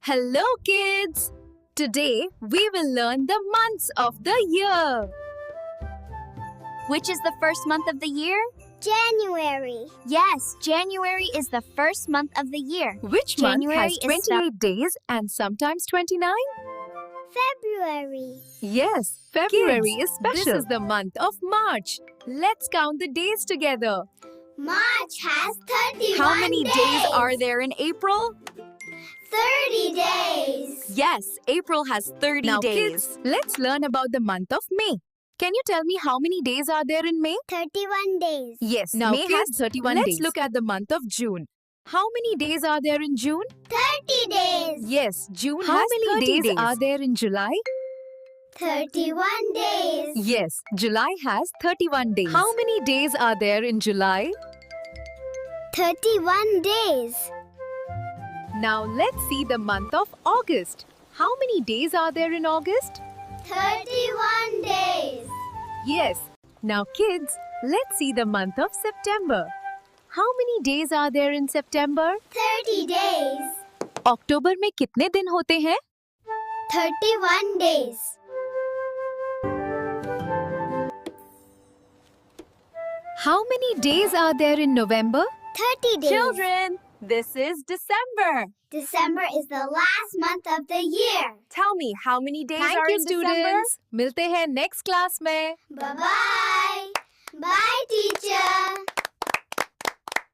Hello kids! Today we will learn the months of the year. Which is the first month of the year? January. Yes, January is the first month of the year. Which January month has is 28 days and sometimes 29? February. Yes, February Kids, is special. This is the month of March. Let's count the days together. March has 31 How many days are there in April? 30 days. Yes, April has 30 Now, days. kids, Let's learn about the month of May. Can you tell me how many days are there in May? 31 days. Yes, Now, May has kids, 31 let's days. Let's look at the month of June. How many days are there in June? 30 days. Yes, June How has many 30 days days. Are there in July? 31 days. Yes, July has 31 days. How many days are there in July? 31 days. Now let's see the month of August. How many days are there in August? 31 days. Yes. Now kids, let's see the month of September. How many days are there in September? 30 days. अक्टूबर में कितने दिन होते हैं? 31 days. How many days are there in November? 30 days. Children, this is December. December is the last month of the year. tell me how many days Thank are you in December? students. मिलते हैं next class में. Bye-bye. Bye, teacher.